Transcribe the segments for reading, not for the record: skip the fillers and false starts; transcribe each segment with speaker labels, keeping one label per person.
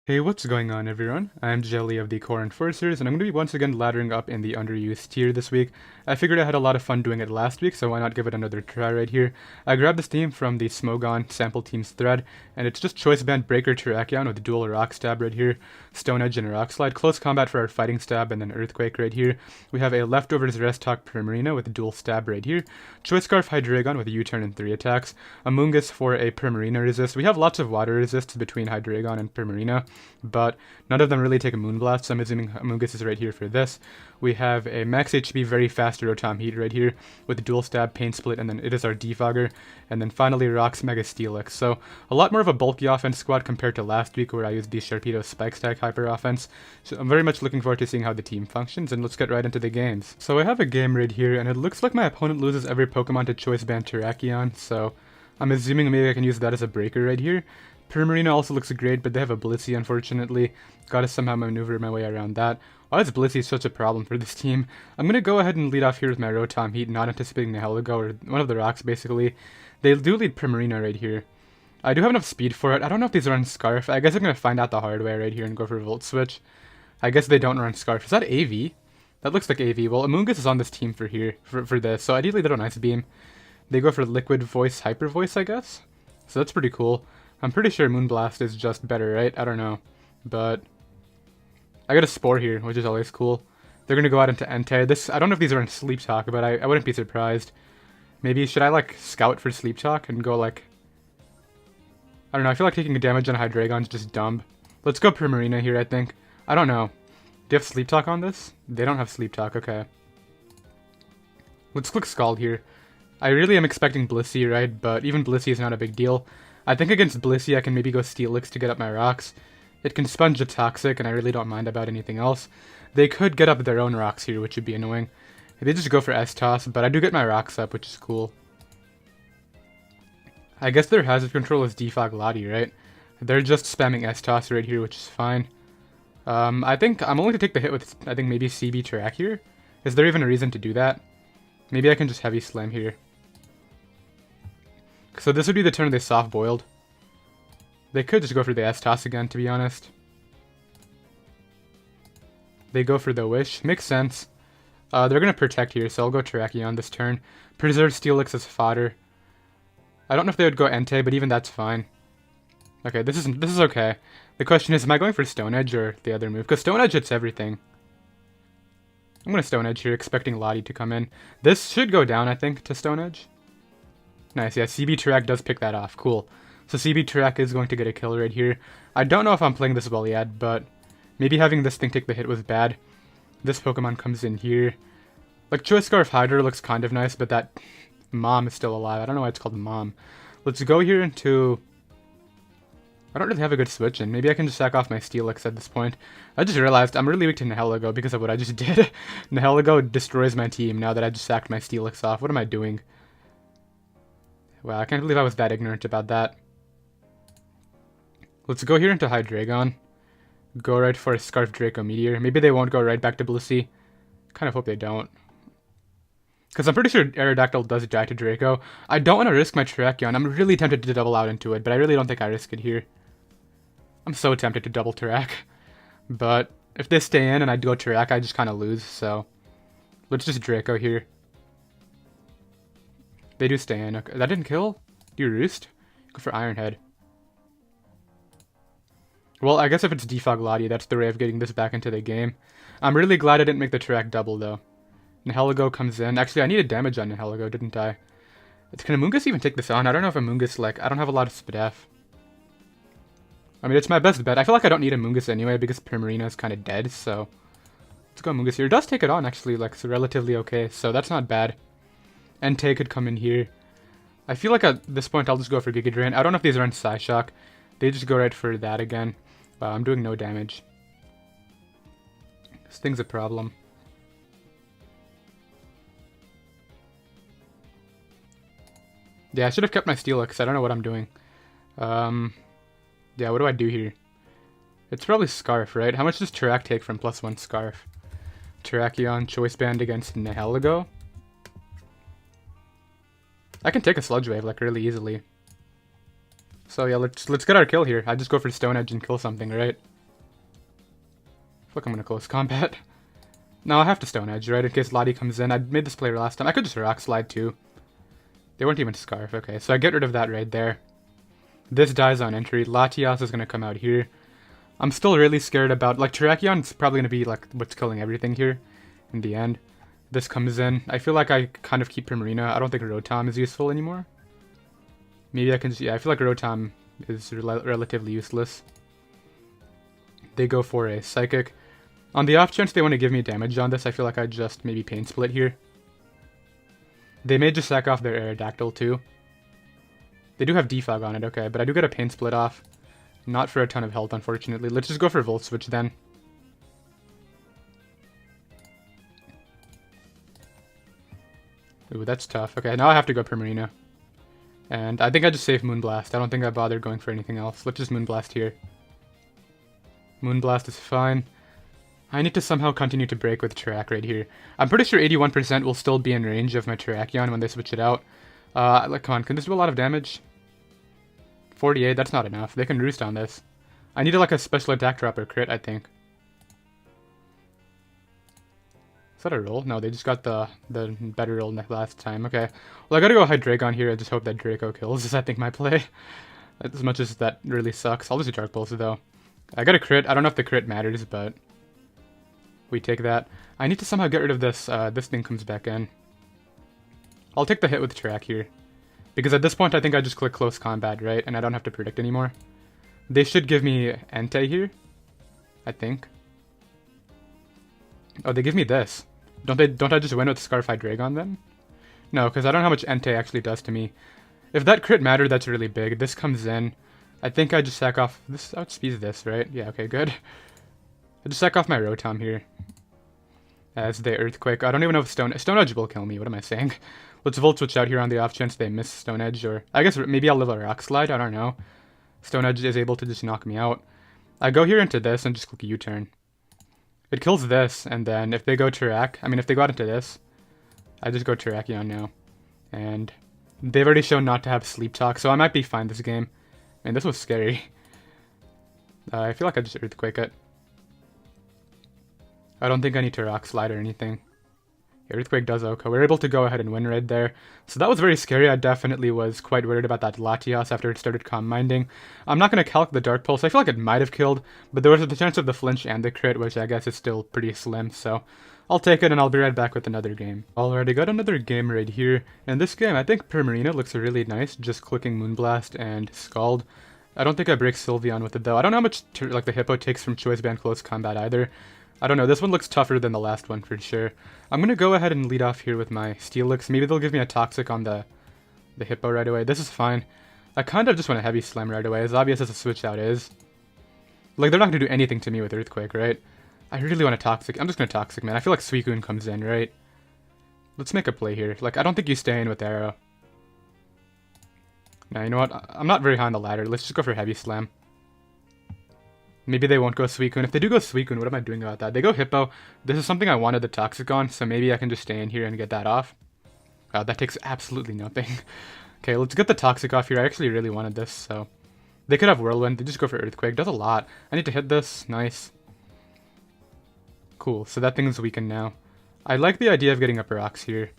Speaker 1: Hey, what's going on everyone? I'm Jelli of the Core Enforcers, and I'm going to be once again laddering up in the underused tier this week. I figured I had a lot of fun doing it last week, so why not give it another try right here. I grabbed this team from the Smogon sample teams thread, and it's just Choice Band Terrakion with dual Rock Stab right here, Stone Edge and Rock Slide, close combat for our Fighting Stab, and then Earthquake right here. We have a Leftovers Rest Talk Primarina with dual Stab right here, Choice Scarf Hydreigon with a U-turn and 3 attacks, Amoonguss for a Primarina resist. We have lots of water resists between Hydreigon and Primarina, but none of them really take a Moonblast, so I'm assuming Amoonguss is right here for this. We have a max HP, very fast Rotom-Heat right here with dual stab, pain split, and then it is our Defogger. And then finally Rock's Mega Steelix. So a lot more of a bulky offense squad compared to last week where I used the Sharpedo Spike Stack Hyper offense. So I'm very much looking forward to seeing how the team functions, and let's get right into the games. So I have a game right here, and it looks like my opponent loses every Pokemon to Choice Band Terrakion, so I'm assuming maybe I can use that as a breaker right here. Primarina also looks great, but they have a Blissey, unfortunately. Gotta somehow maneuver my way around that. Why is Blissey such a problem for this team? I'm gonna go ahead and lead off here with my Rotom-Heat, not anticipating the Heligo, or one of the rocks, basically. They do lead Primarina right here. I do have enough speed for it. I don't know if these run Scarf. I guess I'm gonna find out the hard way right here and go for Volt Switch. I guess they don't run Scarf. Is that AV? That looks like AV. Well, Amoonguss is on this team for this, so ideally they don't Ice Beam. They go for Liquid Voice, Hyper Voice, I guess? So that's pretty cool. I'm pretty sure Moonblast is just better, right? I don't know. But I got a Spore here, which is always cool. They're going to go out into Entei. I don't know if these are in Sleep Talk, but I wouldn't be surprised. Maybe, should I, like, scout for Sleep Talk and go, like... I don't know, I feel like taking a damage on Hydreigon is just dumb. Let's go Primarina here, I think. I don't know. Do you have Sleep Talk on this? They don't have Sleep Talk, okay. Let's click Scald here. I really am expecting Blissey, right? But even Blissey is not a big deal. I think against Blissey I can maybe go Steelix to get up my rocks. It can sponge a Toxic, and I really don't mind about anything else. They could get up their own rocks here, which would be annoying. They just go for S-Toss, but I do get my rocks up, which is cool. I guess their hazard control is Defog Lottie, right? They're just spamming S-Toss right here, which is fine. I think I'm only to take the hit with, I think, maybe CB Terrak here. Is there even a reason to do that? Maybe I can just Heavy Slam here. So this would be the turn they soft boiled. They could just go for the S-Toss again, to be honest. They go for the Wish. Makes sense. They're going to protect here, so I'll go Terrakion this turn. Preserve Steelix as fodder. I don't know if they would go Entei, but even that's fine. Okay, this is okay. The question is, am I going for Stone Edge or the other move? Because Stone Edge hits everything. I'm going to Stone Edge here, expecting Lottie to come in. This should go down, I think, to Stone Edge. Nice, yeah, CB Terrak does pick that off. Cool. So CB Terrak is going to get a kill right here. I don't know if I'm playing this well yet, but maybe having this thing take the hit was bad. This Pokemon comes in here. Like, Choice Scarf Hydra looks kind of nice, but that Mom is still alive. I don't know why it's called Mom. Let's go here into... I don't really have a good switch in. Maybe I can just sack off my Steelix at this point. I just realized I'm really weak to Nihilego because of what I just did. Nihilego destroys my team now that I just sacked my Steelix off. What am I doing? Wow, I can't believe I was that ignorant about that. Let's go here into Hydreigon. Go right for a Scarf Draco Meteor. Maybe they won't go right back to Blissey. Kind of hope they don't. Because I'm pretty sure Aerodactyl does die to Draco. I don't want to risk my Terrakion. I'm really tempted to double out into it, but I really don't think I risk it here. I'm so tempted to double Terrak. But if they stay in and I go Terrak, I just kind of lose, so... Let's just Draco here. They do stay in. Okay. That didn't kill? Do you roost? Go for Iron Head. Well, I guess if it's Defog Lottie, that's the way of getting this back into the game. I'm really glad I didn't make the Terrak double, though. Nihilego comes in. Actually, I needed damage on Nihilego, didn't I? Can Amoonguss even take this on? I don't know if Amoonguss, like, I don't have a lot of Spadef. I mean, it's my best bet. I feel like I don't need Amoonguss anyway, because Primarina is kind of dead, so... Let's go Amoonguss here. It does take it on, actually, like, it's relatively okay, so that's not bad. Entei could come in here. I feel like at this point I'll just go for Giga Drain. I don't know if these are on Psyshock. They just go right for that again. Wow, I'm doing no damage. This thing's a problem. Yeah, I should have kept my Steelix. I don't know what I'm doing. Yeah, what do I do here? It's probably Scarf, right? How much does Terrak take from +1 Scarf? Terrakion, Choice Band against Nihilego. I can take a Sludge Wave, like, really easily. So yeah, let's get our kill here. I just go for Stone Edge and kill something, right? Look, I'm gonna close combat. No, I have to Stone Edge, right? In case Lottie comes in. I made this play last time. I could just Rock Slide too. They weren't even Scarf. Okay, so I get rid of that right there. This dies on entry. Latias is gonna come out here. I'm still really scared about, like, Terrakion's probably gonna be like what's killing everything here in the end. This comes in. I feel like I kind of keep Primarina. I don't think Rotom is useful anymore. Maybe I can just, yeah, I feel like Rotom is relatively useless. They go for a Psychic. On the off chance they want to give me damage on this, I feel like I just maybe Pain Split here. They may just sack off their Aerodactyl too. They do have Defog on it, okay, but I do get a Pain Split off. Not for a ton of health, unfortunately. Let's just go for Volt Switch then. Ooh, that's tough. Okay, now I have to go Primarina. And I think I just save Moonblast. I don't think I bothered going for anything else. Let's just Moonblast here. Moonblast is fine. I need to somehow continue to break with Terrak right here. I'm pretty sure 81% will still be in range of my Terrakion when they switch it out. Like, come on, can this do a lot of damage? 48, that's not enough. They can Roost on this. I need like a special attack drop or crit, I think. Is that a roll? No, they just got the better roll last time. Okay. Well, I gotta go Hydreigon here. I just hope that Draco kills is I think my play. As much as that really sucks. I'll just do Dark Pulse though. I got a crit. I don't know if the crit matters, but we take that. I need to somehow get rid of this. This thing comes back in. I'll take the hit with Terrak here. Because at this point, I think I just click Close Combat, right? And I don't have to predict anymore. They should give me Entei here. I think. Oh, they give me this. Don't I just win with Scarf Hydreigon then? No, because I don't know how much Entei actually does to me. If that crit mattered, that's really big. This comes in. I think I just sack off... This outspeeds this, right? Yeah, okay, good. I just sack off my Rotom here. As they Earthquake. I don't even know if Stone Edge will kill me. What am I saying? Let's Volt Switch out here on the off chance they miss Stone Edge. Or I guess maybe I'll live a Rock Slide. I don't know. Stone Edge is able to just knock me out. I go here into this and just click U-turn. It kills this, and then if they go Terrak, I mean if they go out into this, I just go Terrakion now. And they've already shown not to have Sleep Talk, so I might be fine this game. Man, this was scary. I feel like I just Earthquake it. I don't think I need to Rock Slide or anything. Earthquake does okay. We're able to go ahead and win right there. So that was very scary. I definitely was quite worried about that Latias after it started Calm Minding. I'm not going to calc the Dark Pulse. I feel like it might have killed, but there was the chance of the flinch and the crit, which I guess is still pretty slim. So I'll take it and I'll be right back with another game. Alright, I got another game right here. In this game, I think Primarina looks really nice, just clicking Moonblast and Scald. I don't think I break Sylveon with it though. I don't know how much like the Hippo takes from Choice Band Close Combat either. I don't know, this one looks tougher than the last one for sure. I'm gonna go ahead and lead off here with my Steelix. Maybe they'll give me a Toxic on the Hippo right away. This is fine. I kind of just want a Heavy Slam right away, as obvious as a switch out is. Like, they're not gonna do anything to me with Earthquake, right? I really want a Toxic. I'm just gonna Toxic, man. I feel like Suicune comes in, right? Let's make a play here. Like, I don't think you stay in with Arrow. Now, you know what? I'm not very high on the ladder. Let's just go for Heavy Slam. Maybe they won't go Suicune. If they do go Suicune, what am I doing about that? They go Hippo. This is something I wanted the Toxic on, so maybe I can just stay in here and get that off. Wow, that takes absolutely nothing. Okay, let's get the Toxic off here. I actually really wanted this, so... They could have Whirlwind. They just go for Earthquake. Does a lot. I need to hit this. Nice. Cool, so that thing's weakened now. I like the idea of getting Upper Rocks here.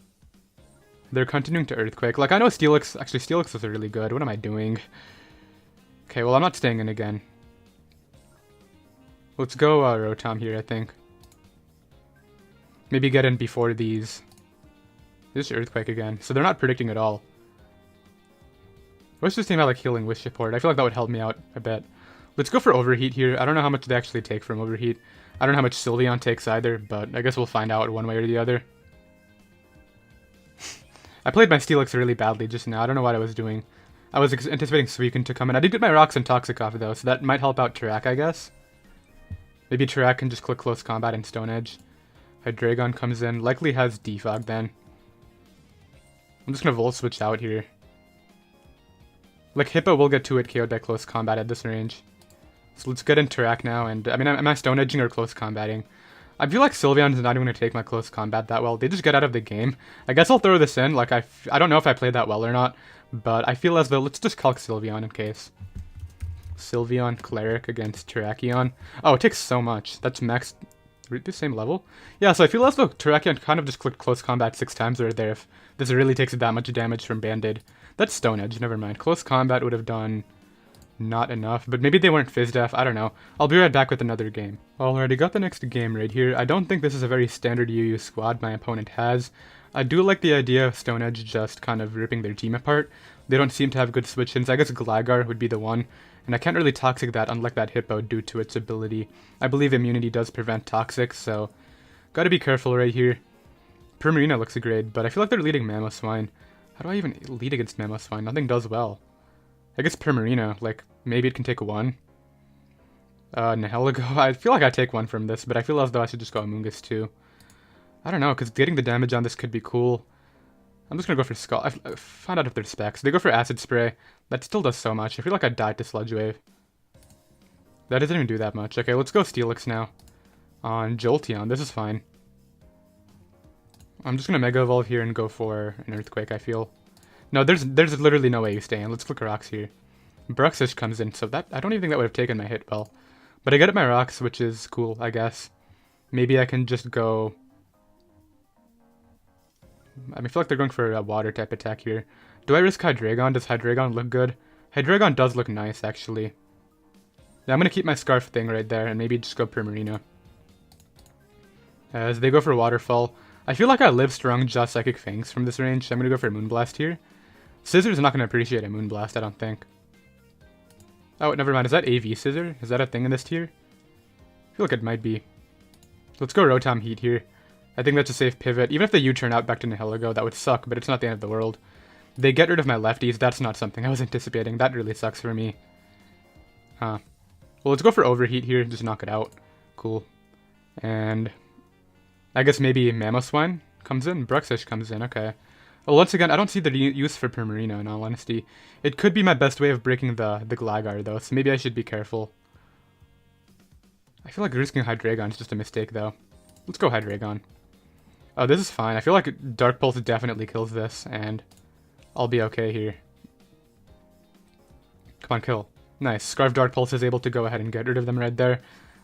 Speaker 1: They're continuing to Earthquake. Like, I know Steelix... Actually, Steelix is really good. What am I doing? Okay, well, I'm not staying in again. Let's go Rotom here, I think. Maybe get in before these. This is Earthquake again. So they're not predicting at all. Let's just think about like healing Wish support. I feel like that would help me out a bit. Let's go for Overheat here. I don't know how much they actually take from Overheat. I don't know how much Sylveon takes either, but I guess we'll find out one way or the other. I played my Steelix really badly just now. I don't know what I was doing. I was anticipating Suicune to come in. I did get my Rocks and Toxic off though, so that might help out Terrak, I guess. Maybe Terrak can just click Close Combat and Stone Edge. Hydreigon comes in. Likely has Defog then. I'm just gonna Volt Switch out here. Like, Hippo will get 2-hit KO'd by Close Combat at this range. So let's get in Terrak now, and I mean, am I Stone Edging or Close Combating? I feel like Sylveon is not even going to take my Close Combat that well. They just get out of the game. I guess I'll throw this in. Like, I don't know if I played that well or not, but I feel as though let's just calc Sylveon in case. Sylveon, Cleric against Terrakion. Oh, it takes so much. That's max... the same level? Yeah, so I feel as though Terrakion kind of just clicked close combat 6 times right there if this really takes that much damage from Band-Aid. That's Stone Edge, never mind. Close combat would have done not enough, but maybe they weren't Fizz-Def, I don't know. I'll be right back with another game. Alrighty, got the next game right here. I don't think this is a very standard UU squad my opponent has. I do like the idea of Stone Edge just kind of ripping their team apart. They don't seem to have good switch-ins. I guess Gligar would be the one. And I can't really Toxic that, unlike that Hippo, due to its ability. I believe Immunity does prevent Toxic, so gotta be careful right here. Primarina looks great, but I feel like they're leading Mamoswine. How do I even lead against Mamoswine? Nothing does well. I guess Primarina, like, maybe it can take one. Nihilego, I feel like I take one from this, but I feel as though I should just go Amoonguss too. I don't know, because getting the damage on this could be cool. I'm just gonna go for Skull. I found out if they're specs. They go for Acid Spray. That still does so much. I feel like I died to Sludge Wave. That doesn't even do that much. Okay, let's go Steelix now. On Jolteon, this is fine. I'm just gonna Mega Evolve here and go for an Earthquake, I feel. No, there's literally no way you stay in. Let's click Rocks here. Bruxish comes in, so that I don't even think that would have taken my hit well. But I get at my Rocks, which is cool, I guess. Maybe I can just go... I feel like they're going for a water type attack here. Do I risk Hydreigon? Does Hydreigon look good? Hydreigon does look nice, actually. Yeah, I'm going to keep my Scarf thing right there and maybe just go Primarina. As they go for Waterfall. I feel like I live strong just Psychic Fangs from this range, so I'm going to go for Moonblast here. Scissors is not going to appreciate a Moonblast, I don't think. Oh, never mind. Is that AV Scissor? Is that a thing in this tier? I feel like it might be. Let's go Rotom-Heat here. I think that's a safe pivot. Even if they U-turn out back to Nihilego, that would suck, but it's not the end of the world. They get rid of my lefties. That's not something I was anticipating. That really sucks for me. Huh. Well, let's go for Overheat here. Just knock it out. Cool. And I guess maybe Mamoswine comes in. Bruxish comes in. Okay. Well, once again, I don't see the use for Primarina, in all honesty. It could be my best way of breaking the Gligar, though, so maybe I should be careful. I feel like risking Hydreigon is just a mistake, though. Let's go Hydreigon. Oh, this is fine. I feel like Dark Pulse definitely kills this, and I'll be okay here. Come on, kill. Nice. Scarf Dark Pulse is able to go ahead and get rid of them right there.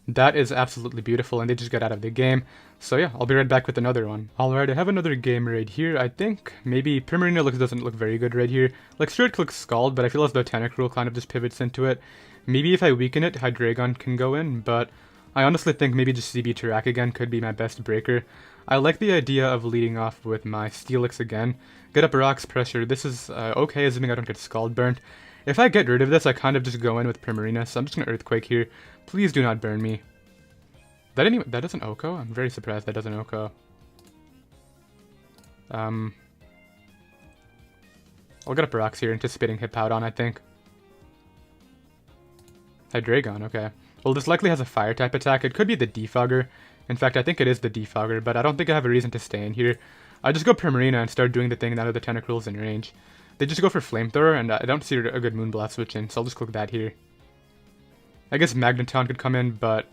Speaker 1: That is absolutely beautiful, and they just get out of the game. So yeah, I'll be right back with another one. Alright, I have another game right here. I think maybe Primarina doesn't look very good right here. Like, sure, it clicks Scald, but I feel as though Tentacruel kind of just pivots into it. Maybe if I weaken it, Hydreigon can go in, but I honestly think maybe just CB Terrakion could be my best breaker. I like the idea of leading off with my Steelix again. Get up Rocks Pressure. This is okay, assuming I don't get Scald burnt. If I get rid of this, I kind of just go in with Primarina, so I'm just going to Earthquake here. Please do not burn me. That doesn't Oko? I'm very surprised that doesn't Oko. I'll get up Rocks here, anticipating Hippowdon, I think. Hydreigon, okay. Well, this likely has a Fire-type attack. It could be the Defogger. In fact, I think it is the Defogger, but I don't think I have a reason to stay in here. I just go Primarina and start doing the thing now that the Tentacruel's in range. They just go for Flamethrower, and I don't see a good Moonblast switch in, so I'll just click that here. I guess Magneton could come in, but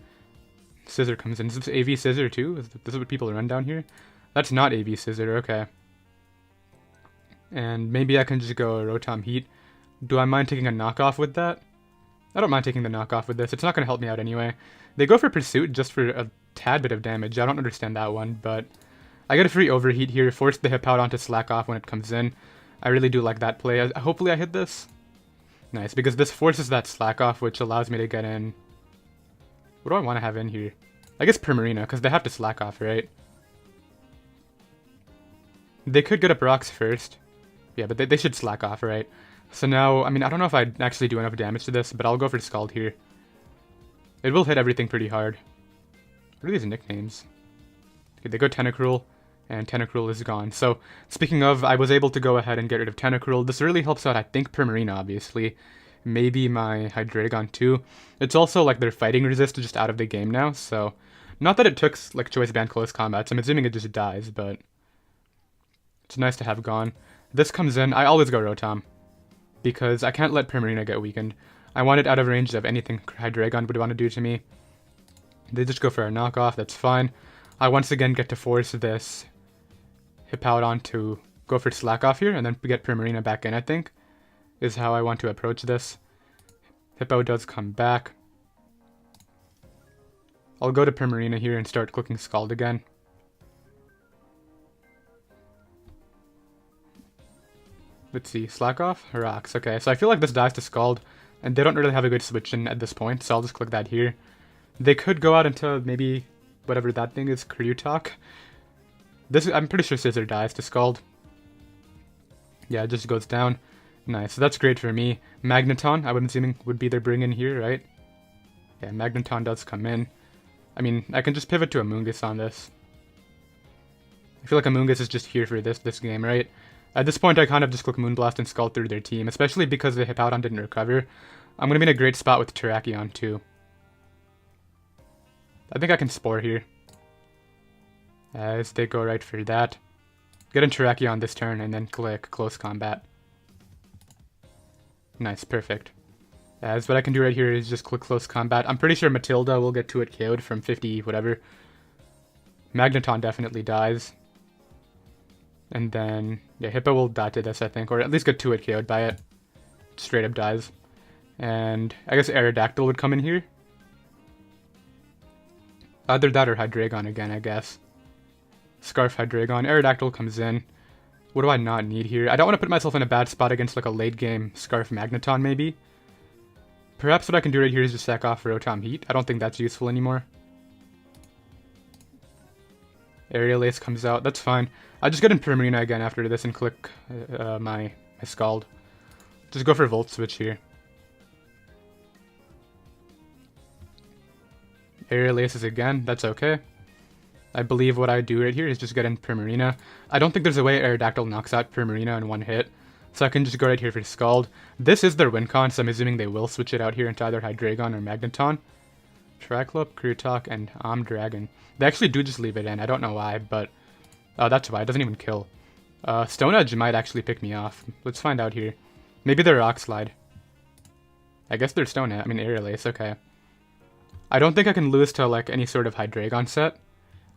Speaker 1: Scissor comes in. Is this AV Scissor too? Is this what people run down here? That's not AV Scissor, okay. And maybe I can just go Rotom-Heat. Do I mind taking a knockoff with that? I don't mind taking the knockoff with this. It's not going to help me out anyway. They go for Pursuit just for a tad bit of damage. I don't understand that one, but I get a free Overheat here. Force the Hippowdon to slack off when it comes in. I really do like that play. Hopefully I hit this. Nice, because this forces that slack off, which allows me to get in. What do I want to have in here? I guess Primarina, because they have to slack off, right? They could get up Rocks first. Yeah, but they should slack off, right? So now, I mean, I don't know if I'd actually do enough damage to this, but I'll go for Scald here. It will hit everything pretty hard. What are these nicknames? Okay, they go Tentacruel, and Tentacruel is gone. So, speaking of, I was able to go ahead and get rid of Tentacruel. This really helps out, I think, Primarina, obviously. Maybe my Hydreigon too. It's also like their fighting resist is just out of the game now, so not that it took like Choice Band close combats. I'm assuming it just dies, but it's nice to have gone. This comes in. I always go Rotom because I can't let Primarina get weakened. I want it out of range of anything Hydreigon would want to do to me. They just go for a knockoff. That's fine. I once again get to force this Hippowdon to go for slack off here and then get Primarina back in, I think, is how I want to approach this. Hippo does come back. I'll go to Primarina here and start clicking Scald again. Let's see, Slack off? Rocks. Okay, so I feel like this dies to Scald, and they don't really have a good switch in at this point, so I'll just click that here. They could go out into maybe whatever that thing is, Kryutalk. I'm pretty sure Scissor dies to Scald. Yeah, it just goes down. Nice, so that's great for me. Magneton, I would assume would be their bring in here, right? Yeah, Magneton does come in. I mean, I can just pivot to Amoonguss on this. I feel like Amoonguss is just here for this game, right? At this point, I kind of just click Moonblast and Scald through their team, especially because the Hippowdon didn't recover. I'm going to be in a great spot with Terrakion, too. I think I can Spore here. As they go right for that. Get in Terrakion this turn, and then click Close Combat. Nice, perfect. As what I can do right here is just click Close Combat. I'm pretty sure Matilda will get 2-hit KO'd from 50, whatever. Magneton definitely dies. And then, yeah, Hippo will die to this, I think, or at least get 2-hit KO'd by it. Straight up dies. And I guess Aerodactyl would come in here. Either that or Hydreigon again, I guess. Scarf Hydreigon. Aerodactyl comes in. What do I not need here? I don't want to put myself in a bad spot against like a late game Scarf Magneton, maybe. Perhaps what I can do right here is just sack off Rotom-Heat. I don't think that's useful anymore. Aerial Ace comes out. That's fine. I just get in Primarina again after this and click my Scald. Just go for Volt Switch here. Aerial Aces again. That's okay. I believe what I do right here is just get in Primarina. I don't think there's a way Aerodactyl knocks out Primarina in one hit. So I can just go right here for Scald. This is their win con, so I'm assuming they will switch it out here into either Hydreigon or Magneton. Triclope, Kryutalk, and Dragon. They actually do just leave it in. I don't know why, but... Oh, that's why. It doesn't even kill. Stone Edge might actually pick me off. Let's find out here. Maybe they're Rock Slide. I guess they're Stone Edge. I mean, Aerial Ace. Okay. I don't think I can lose to, like, any sort of Hydreigon set.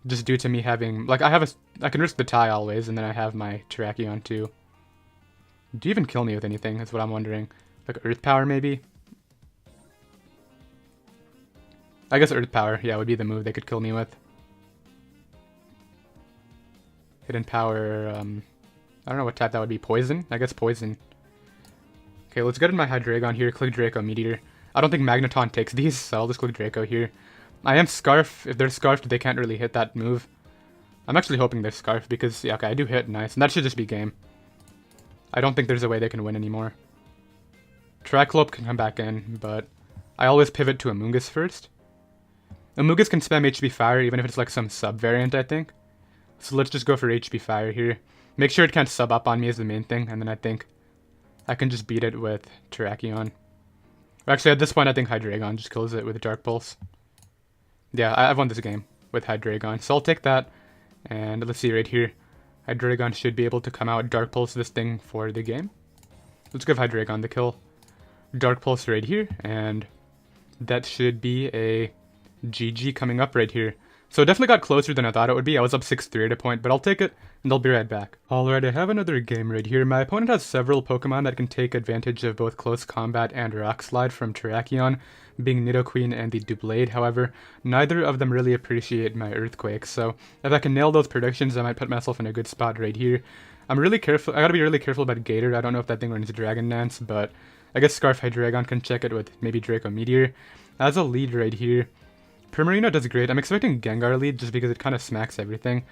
Speaker 1: Just due to me having... Like, I can risk the tie always, and then I have my Terrakion too. Do you even kill me with anything? That's what I'm wondering. Like Earth Power, maybe? I guess Earth Power, yeah, would be the move they could kill me with. Hidden Power, I don't know what type that would be. Poison? I guess Poison. Okay, let's get in my Hydreigon here. Click Draco Meteor. I don't think Magneton takes these, so I'll just click Draco here. I am Scarf. If they're Scarfed, they can't really hit that move. I'm actually hoping they're Scarfed because, yeah, okay, I do hit. Nice. And that should just be game. I don't think there's a way they can win anymore. Triclope can come back in, but I always pivot to Amoonguss first. Amoonguss can spam HP Fire even if it's like some sub-variant, I think. So let's just go for HP Fire here. Make sure it can't sub up on me is the main thing, and then I think I can just beat it with Terrakion. Actually, at this point, I think Hydreigon just kills it with Dark Pulse. Yeah, I've won this game with Hydreigon, so I'll take that. And let's see right here. Hydreigon should be able to come out Dark Pulse this thing for the game. Let's give Hydreigon the kill. Dark Pulse right here, and that should be a GG coming up right here. So it definitely got closer than I thought it would be. I was up 6-3 at a point, but I'll take it, and I'll be right back. Alright, I have another game right here. My opponent has several Pokemon that can take advantage of both Close Combat and Rock Slide from Terrakion, being Nidoqueen and the Doublade. However, neither of them really appreciate my Earthquake, so if I can nail those predictions, I might put myself in a good spot right here. I'm really careful. I gotta be really careful about Gator. I don't know if that thing runs Dragon Dance, but I guess Scarf Hydreigon can check it with maybe Draco Meteor. As a lead right here, Primarina does great. I'm expecting Gengar lead just because it kind of smacks everything.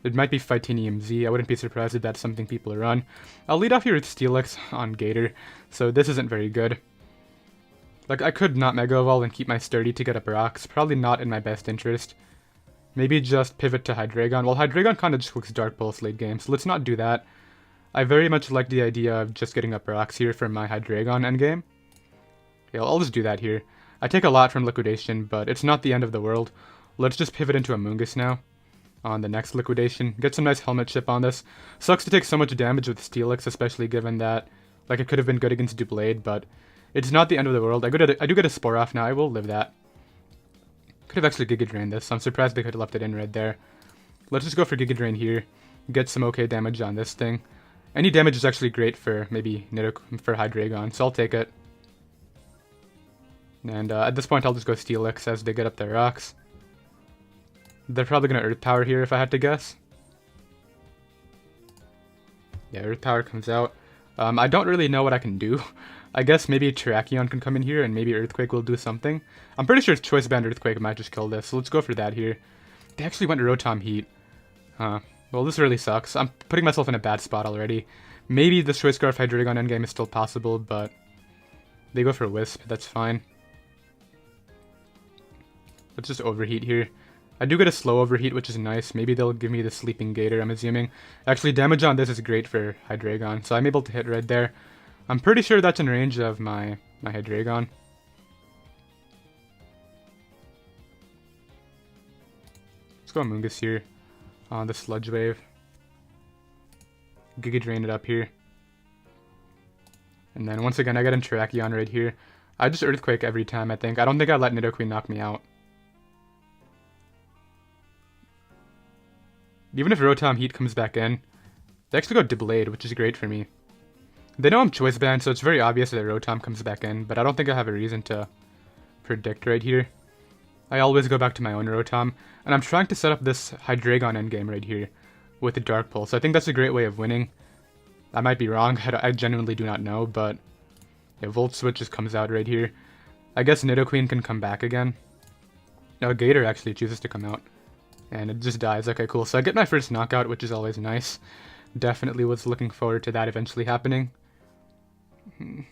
Speaker 1: It might be Fightinium Z. I wouldn't be surprised if that's something people run. I'll lead off here with Steelix on Gator, so this isn't very good. Like, I could not Mega Evolve and keep my Sturdy to get up rocks. Probably not in my best interest. Maybe just pivot to Hydreigon. Well, Hydreigon kind of just clicks Dark Pulse late game, so let's not do that. I very much like the idea of just getting up rocks here from my Hydreigon endgame. Yeah, I'll just do that here. I take a lot from Liquidation, but it's not the end of the world. Let's just pivot into Amoonguss now on the next Liquidation. Get some nice helmet chip on this. Sucks to take so much damage with Steelix, especially given that, like, it could have been good against Doublade, but it's not the end of the world. I do get a Spore off now. I will live that. Could have actually Giga Drain this, so I'm surprised they could have left it in right there. Let's just go for Giga Drain here. Get some okay damage on this thing. Any damage is actually great for maybe for Hydreigon, so I'll take it. And at this point, I'll just go Steelix as they get up their rocks. They're probably going to Earth Power here if I had to guess. Yeah, Earth Power comes out. I don't really know what I can do. I guess maybe Terrakion can come in here and maybe Earthquake will do something. I'm pretty sure Choice Band Earthquake might just kill this, so let's go for that here. They actually went Rotom-Heat. Well, this really sucks. I'm putting myself in a bad spot already. Maybe the Choice Scarf Hydreigon endgame is still possible, but they go for Wisp. That's fine. Let's just Overheat here. I do get a slow Overheat, which is nice. Maybe they'll give me the Sleeping Gator, I'm assuming. Actually, damage on this is great for Hydreigon, so I'm able to hit right there. I'm pretty sure that's in range of my Hydreigon. Let's go Amoonguss here on the Sludge Wave. Giga Drain it up here. And then once again, I get in Terrakion right here. I just Earthquake every time, I think. I don't think I'd let Nidoqueen knock me out. Even if Rotom-Heat comes back in, they actually go Deblade, which is great for me. They know I'm Choice Band, so it's very obvious that Rotom comes back in, but I don't think I have a reason to predict right here. I always go back to my own Rotom, and I'm trying to set up this Hydreigon endgame right here with the Dark Pulse. I think that's a great way of winning. I might be wrong, I genuinely do not know, but yeah, Volt Switch just comes out right here. I guess Nidoqueen can come back again. No, Gator actually chooses to come out. And it just dies. Okay, cool. So I get my first knockout, which is always nice. Definitely was looking forward to that eventually happening. I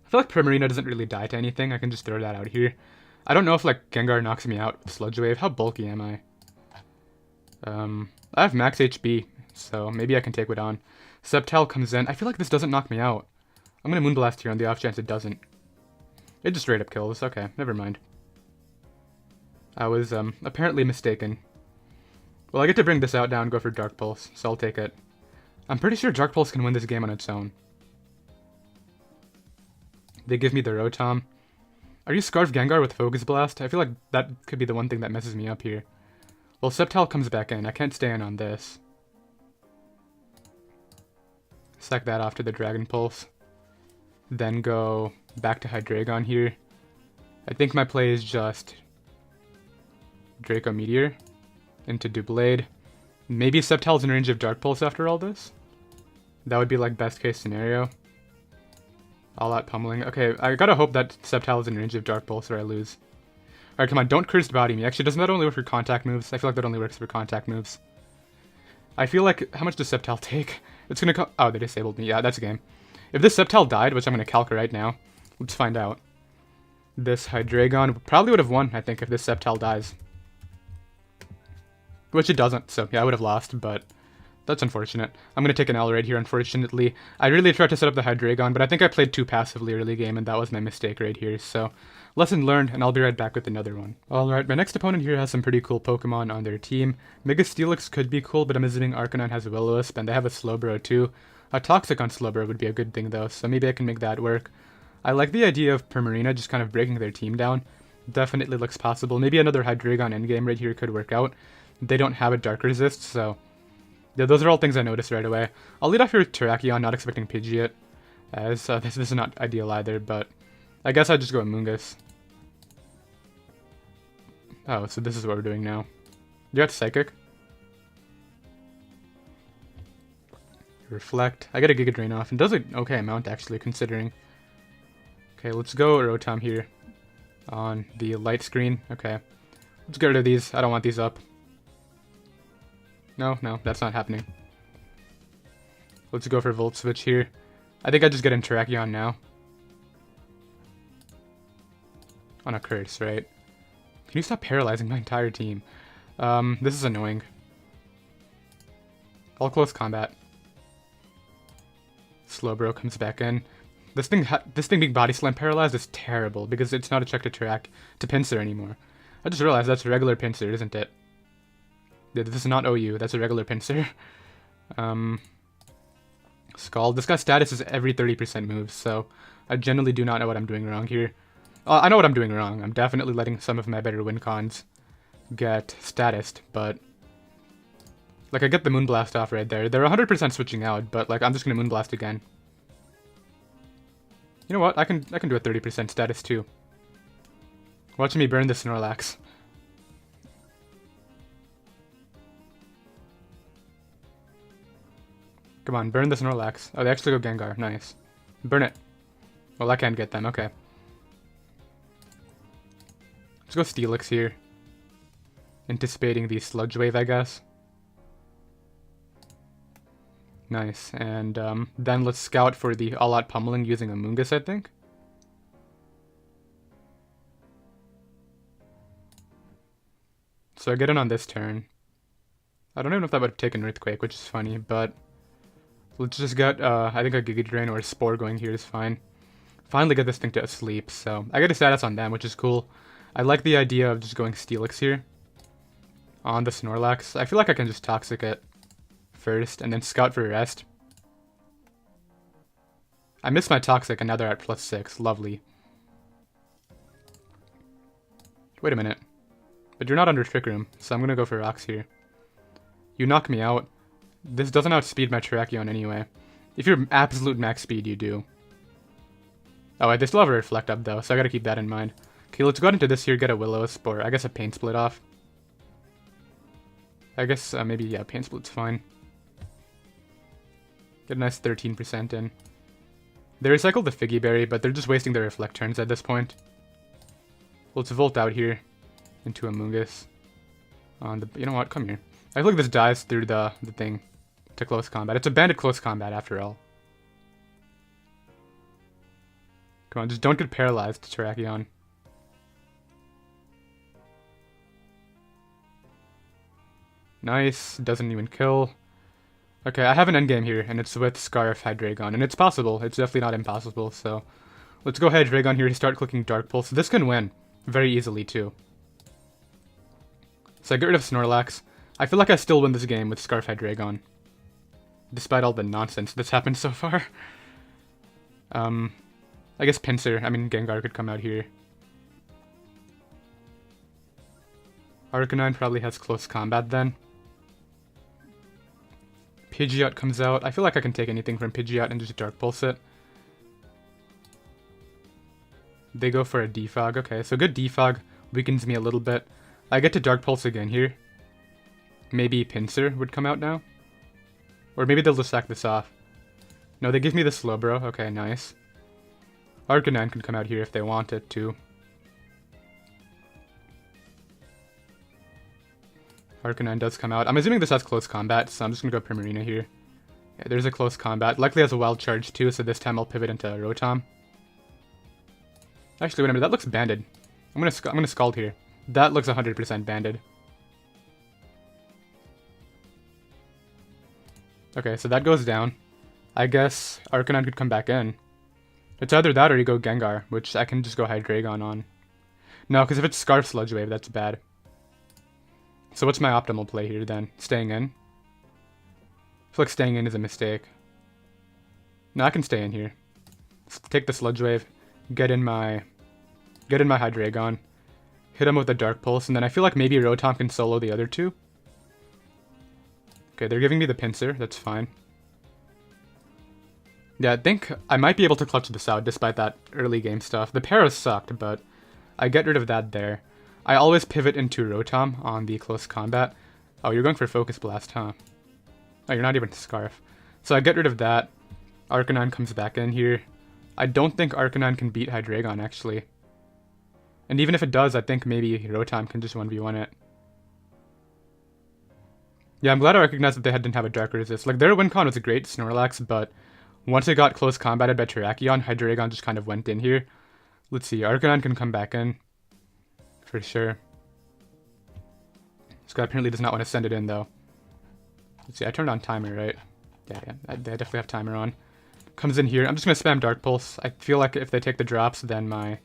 Speaker 1: feel like Primarina doesn't really die to anything. I can just throw that out here. I don't know if like Gengar knocks me out with Sludge Wave. How bulky am I? I have max HP, so maybe I can take it on. Sceptile comes in. I feel like this doesn't knock me out. I'm gonna Moonblast here on the off chance it doesn't. It just straight up kills. Okay, never mind. I was apparently mistaken. Well, I get to bring this out now and go for Dark Pulse, so I'll take it. I'm pretty sure Dark Pulse can win this game on its own. They give me the Rotom. Are you Scarf Gengar with Focus Blast? I feel like that could be the one thing that messes me up here. Well, Sceptile comes back in. I can't stay in on this. Sack that off to the Dragon Pulse. Then go back to Hydreigon here. I think my play is just Draco Meteor into Doublade. Maybe Sceptile's in range of Dark Pulse after all this? That would be like best case scenario. All out pummeling. Okay, I gotta hope that Sceptile is in range of Dark Pulse or I lose. Alright, come on, don't Cursed Body me. Actually, doesn't that only work for contact moves? I feel like that only works for contact moves. I feel like, how much does Sceptile take? It's gonna oh, they disabled me. Yeah, that's a game. If this Sceptile died, which I'm gonna calc right now, let's find out. This Hydreigon probably would have won, I think, if this Sceptile dies. Which it doesn't, so yeah, I would have lost, but that's unfortunate. I'm going to take an L right here, unfortunately. I really tried to set up the Hydreigon, but I think I played too passively early game, and that was my mistake right here, so lesson learned, and I'll be right back with another one. Alright, my next opponent here has some pretty cool Pokemon on their team. Mega Steelix could be cool, but I'm assuming Arcanine has a Will-O-Wisp, and they have a Slowbro too. A Toxic on Slowbro would be a good thing though, so maybe I can make that work. I like the idea of Primarina just kind of breaking their team down. Definitely looks possible. Maybe another Hydreigon endgame right here could work out. They don't have a Dark Resist, so yeah, those are all things I noticed right away. I'll lead off here with Terrakion, not expecting Pidgeot, as this is not ideal either, but I guess I'll just go Amoonguss. Oh, so this is what we're doing now. You got Psychic. Reflect. I get a Giga Drain off, and does an okay amount actually, considering. Okay, let's go Rotom here on the light screen. Okay, let's get rid of these. I don't want these up. No, that's not happening. Let's go for Volt Switch here. I think I just get in Terrakion now. On a Curse, right? Can you stop paralyzing my entire team? This is annoying. All close combat. Slowbro comes back in. This thing being Body Slam paralyzed is terrible because it's not a check to Pinsir anymore. I just realized that's a regular Pinsir, isn't it? Yeah, this is not OU, that's a regular Pinsir. Scald. This guy's status is every 30% moves, so I generally do not know what I'm doing wrong here. I know what I'm doing wrong. I'm definitely letting some of my better win cons get statused, but like I get the Moonblast off right there. They're 100% switching out, but like I'm just gonna Moonblast again. You know what? I can do a 30% status too. Watch me burn the Snorlax. Come on, burn the Snorlax. Oh, they actually go Gengar. Nice. Burn it. Well, I can't get them. Okay. Let's go Steelix here. Anticipating the Sludge Wave, I guess. Nice. And then let's scout for the all-out pummeling using Amoonguss, I think. So I get in on this turn. I don't even know if that would have taken Earthquake, which is funny, but let's just get, I think a Giga Drain or a Spore going here is fine. Finally get this thing to sleep, so I get a status on them, which is cool. I like the idea of just going Steelix here on the Snorlax. I feel like I can just Toxic it first and then scout for rest. I missed my Toxic and now they're at +6. Lovely. Wait a minute. But you're not under Trick Room, so I'm gonna go for Rocks here. You knock me out. This doesn't outspeed my Terrakion anyway. If you're absolute max speed, you do. Oh, they still have a Reflect Up though, so I gotta keep that in mind. Okay, let's go out into this here, get a Willow Spore. I guess a Pain Split off. I guess maybe, yeah, Pain Split's fine. Get a nice 13% in. They recycled the Figgy Berry, but they're just wasting their Reflect turns at this point. Let's Volt out here into Amoonguss. You know what? Come here. I feel like this dies through the thing to close combat. It's a banded close combat after all. Come on, just don't get paralyzed, Terrakion. Nice, doesn't even kill. Okay, I have an endgame here, and it's with Scarf Hydreigon, and it's possible. It's definitely not impossible, so let's go Hydreigon here to start clicking Dark Pulse. This can win very easily, too. So I get rid of Snorlax. I feel like I still win this game with Scarf Hydreigon, despite all the nonsense that's happened so far. I guess Gengar could come out here. Arcanine probably has close combat then. Pidgeot comes out. I feel like I can take anything from Pidgeot and just Dark Pulse it. They go for a Defog. Okay, so good Defog weakens me a little bit. I get to Dark Pulse again here. Maybe Pinsir would come out now. Or maybe they'll just sack this off. No, they give me the Slowbro. Okay, nice. Arcanine can come out here if they want it to. Arcanine does come out. I'm assuming this has close combat, so I'm just gonna go Primarina here. Yeah, there's a close combat. Likely has a wild charge too, so this time I'll pivot into Rotom. Actually, wait a minute, that looks banded. I'm gonna Scald here. That looks 100% banded. Okay, so that goes down. I guess Arcanine could come back in. It's either that or you go Gengar, which I can just go Hydreigon on. No, because if it's Scarf Sludge Wave, that's bad. So what's my optimal play here then? Staying in? I feel like staying in is a mistake. No, I can stay in here. Let's take the Sludge Wave, get in my Hydreigon, hit him with a Dark Pulse, and then I feel like maybe Rotom can solo the other two. Okay, they're giving me the Pinsir, that's fine. Yeah, I think I might be able to clutch this out despite that early game stuff. The Paras sucked, but I get rid of that there. I always pivot into Rotom on the close combat. Oh, you're going for Focus Blast, huh? Oh, you're not even Scarf. So I get rid of that. Arcanine comes back in here. I don't think Arcanine can beat Hydreigon, actually. And even if it does, I think maybe Rotom can just 1v1 it. Yeah, I'm glad I recognized that they didn't have a Dark Resist. Like, their win con was a great Snorlax, but once it got close combated by Terrakion, Hydreigon just kind of went in here. Let's see, Arcanine can come back in. For sure. This guy apparently does not want to send it in, though. Let's see, I turned on timer, right? Yeah, I definitely have timer on. Comes in here. I'm just going to spam Dark Pulse. I feel like if they take the drops, then my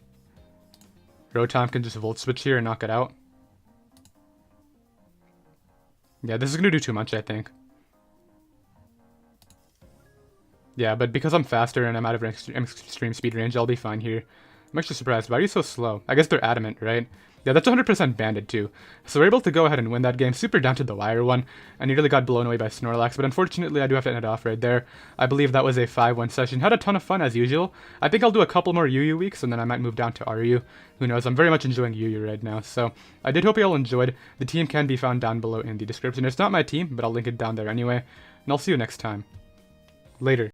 Speaker 1: Rotom can just Volt Switch here and knock it out. Yeah, this is going to do too much, I think. Yeah, but because I'm faster and I'm out of extreme speed range, I'll be fine here. I'm actually surprised. Why are you so slow? I guess they're adamant, right? Yeah, that's 100% banded too. So we're able to go ahead and win that game. Super down to the wire one. I nearly got blown away by Snorlax, but unfortunately I do have to end it off right there. I believe that was a 5-1 session. Had a ton of fun as usual. I think I'll do a couple more Yu weeks and then I might move down to Ryu. Who knows, I'm very much enjoying Yu right now. So I did hope you all enjoyed. The team can be found down below in the description. It's not my team, but I'll link it down there anyway. And I'll see you next time. Later.